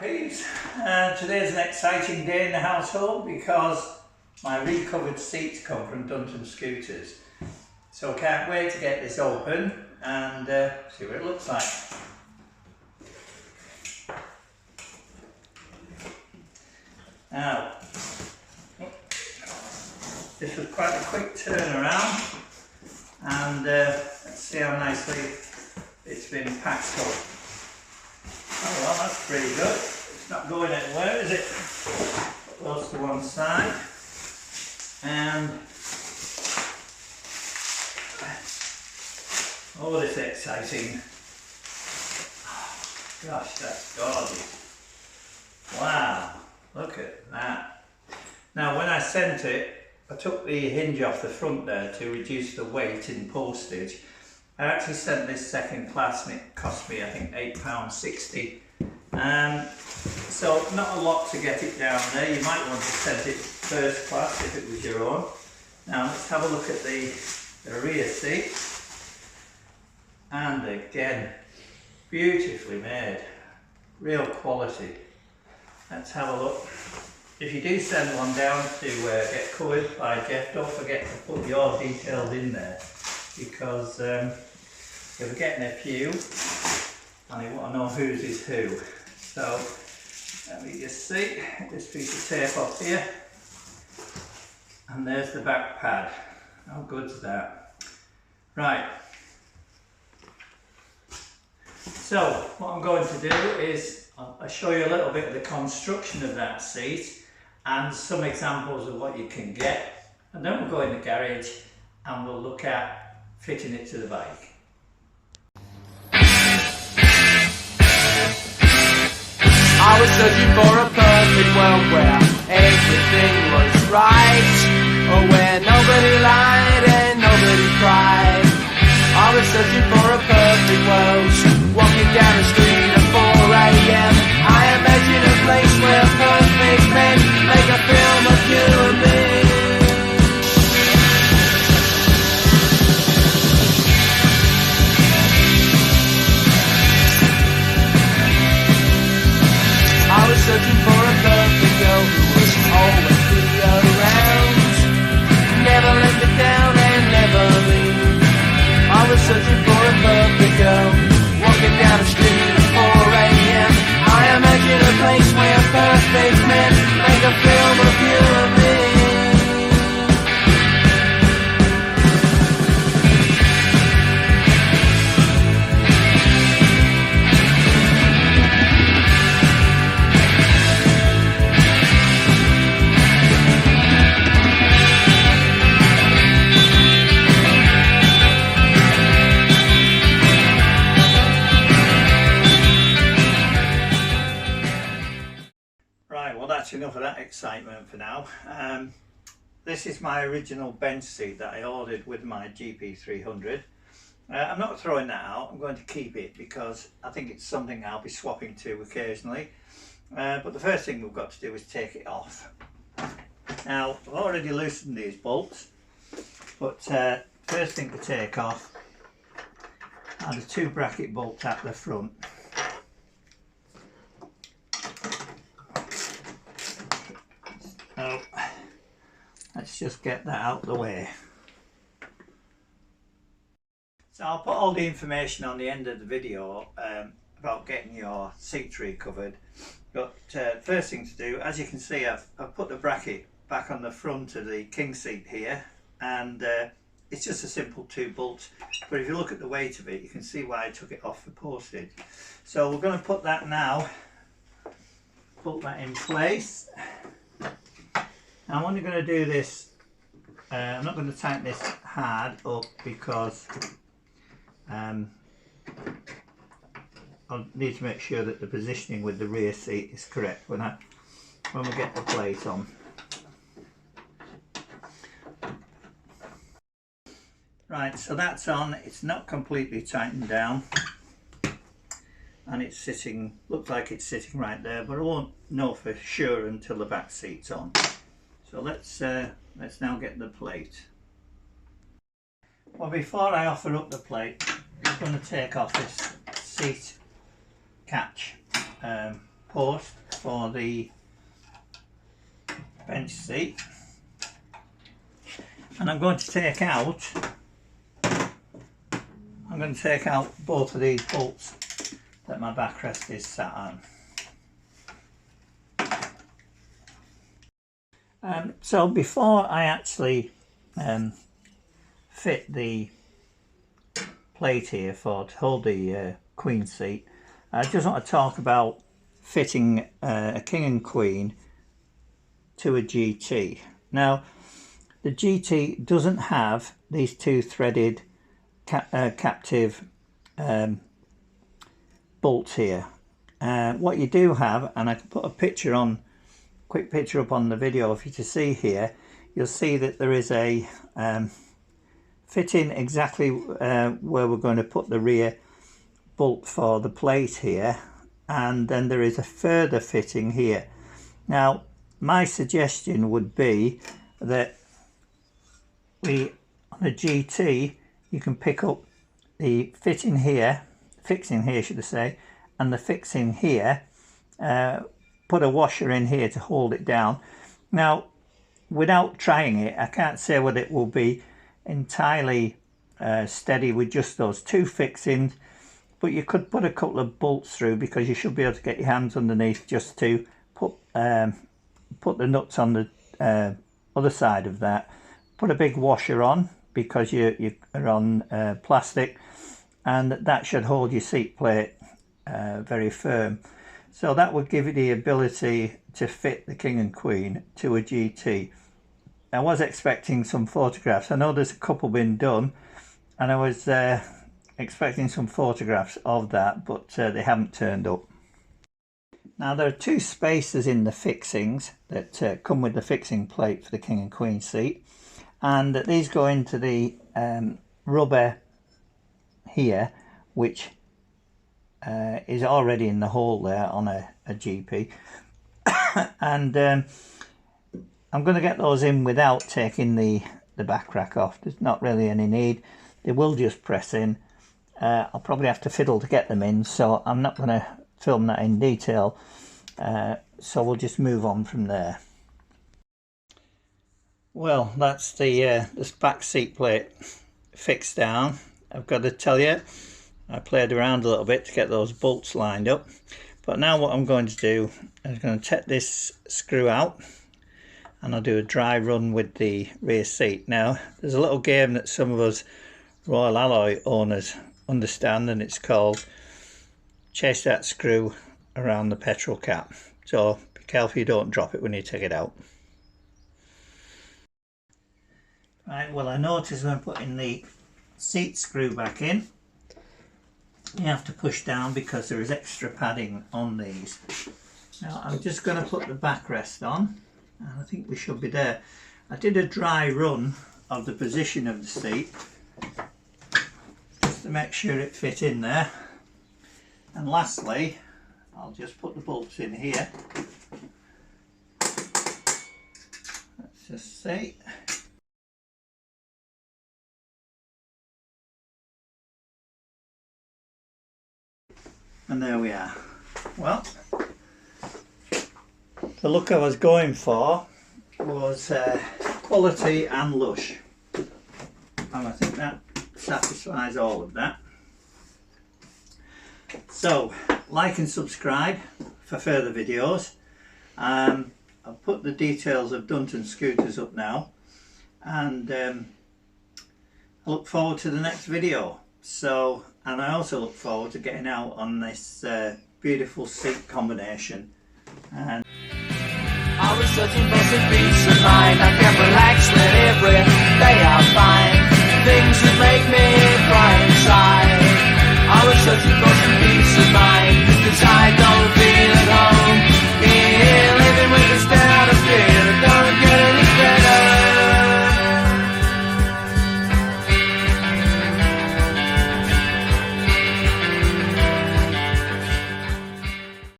peeps, today's an exciting day in the household because my recovered seats come from Dunton Scooters. So I can't wait to get this open and see what it looks like. Now, this was quite a quick turnaround and let's see how nicely it's been packed up. Oh well, that's pretty good. It's not going anywhere, is it? Put those to one side. And oh, this is exciting. Gosh, that's gorgeous. Wow, look at that. Now, when I sent it, I took the hinge off the front there to reduce the weight in postage. I actually sent this second class and it cost me, I think, £8.60. So not a lot to get it down there. You might want to send it first class if it was your own. Now let's have a look at the rear seat. And again, beautifully made. Real quality. Let's have a look. If you do send one down to get covered by Jeff, don't forget to put your details in there, because we're getting a few and I want to know whose is who. So let me just see, get this piece of tape off here, and there's the back pad. How good's that? Right, so what I'm going to do is I'll show you a little bit of the construction of that seat and some examples of what you can get, and then we'll go in the garage and we'll look at fitting it to the bike. I was searching for a perfect world where everything was right, or where nobody lied and nobody cried. I was searching for a perfect world, walking down the street at 4 AM. I imagine a place where perfect men make a film of you and me. I was searching for a perfect girl who was always be around, never let me down and never leave. I was searching for a perfect girl, walking down the street at 4 AM. I imagine a place where perfect men make a film of you and me. That's enough of that excitement for now. This is my original bench seat that I ordered with my GP300. I'm not throwing that out, I'm going to keep it because I think it's something I'll be swapping to occasionally. But the first thing we've got to do is take it off. Now, I've already loosened these bolts, but first thing to take off are the 2 bracket bolts at the front. So let's just get that out of the way. So I'll put all the information on the end of the video about getting your seats recovered. But first thing to do, as you can see, I've put the bracket back on the front of the king seat here, and it's just a simple 2 bolts. But if you look at the weight of it, you can see why I took it off for postage. So we're going to put that now, put that in place. I'm only going to do this, I'm not going to tighten this hard up because I'll need to make sure that the positioning with the rear seat is correct when we get the plate on. Right, so that's on. It's not completely tightened down and it's sitting, looks like it's sitting right there, but I won't know for sure until the back seat's on. So let's now get the plate. Well, before I offer up the plate, I'm going to take off this seat catch. post for the bench seat, and I'm going to take out both of these bolts that my backrest is sat on. So before I actually fit the plate here to hold the Queen seat, I just want to talk about fitting a King and Queen to a GT. Now, the GT doesn't have these two threaded captive bolts here. What you do have, and I can put a picture on, quick picture up on the video for you to see here, you'll see that there is a fitting exactly where we're going to put the rear bolt for the plate here, and then there is a further fitting here. Now, my suggestion would be that on a GT you can pick up the fixing here should I say, and the fixing here, put a washer in here to hold it down. Now, without trying it, I can't say whether it will be entirely steady with just those two fixings, but you could put a couple of bolts through, because you should be able to get your hands underneath just to put the nuts on the other side of that. Put a big washer on, because you are on plastic, and that should hold your seat plate very firm. So that would give you the ability to fit the King and Queen to a GT. I was expecting some photographs. I know there's a couple been done, and I was expecting some photographs of that, but they haven't turned up. Now, there are two spacers in the fixings that come with the fixing plate for the King and Queen seat, and these go into the rubber here, which is already in the hole there on a GP. And I'm going to get those in without taking the back rack off. There's not really any need. They will just press in. I'll probably have to fiddle to get them in, so I'm not going to film that in detail. So we'll just move on from there. Well, that's the this back seat plate fixed down. I've got to tell you, I played around a little bit to get those bolts lined up, but now what I'm going to do is I'm going to take this screw out, and I'll do a dry run with the rear seat. Now, there's a little game that some of us Royal Alloy owners understand, and it's called chase that screw around the petrol cap. So be careful you don't drop it when you take it out. Right, well, I noticed when putting the seat screw back in, you have to push down because there is extra padding on these. Now, I'm just going to put the backrest on, and I think we should be there. I did a dry run of the position of the seat just to make sure it fit in there. And lastly, I'll just put the bolts in here. Let's just see. And there we are. Well, the look I was going for was quality and lush, and I think that satisfies all of that. So, like and subscribe for further videos. I'll put the details of Dunton Scooters up now, and I look forward to the next video. So, and I also look forward to getting out on this beautiful seat combination. And I was searching for some peace.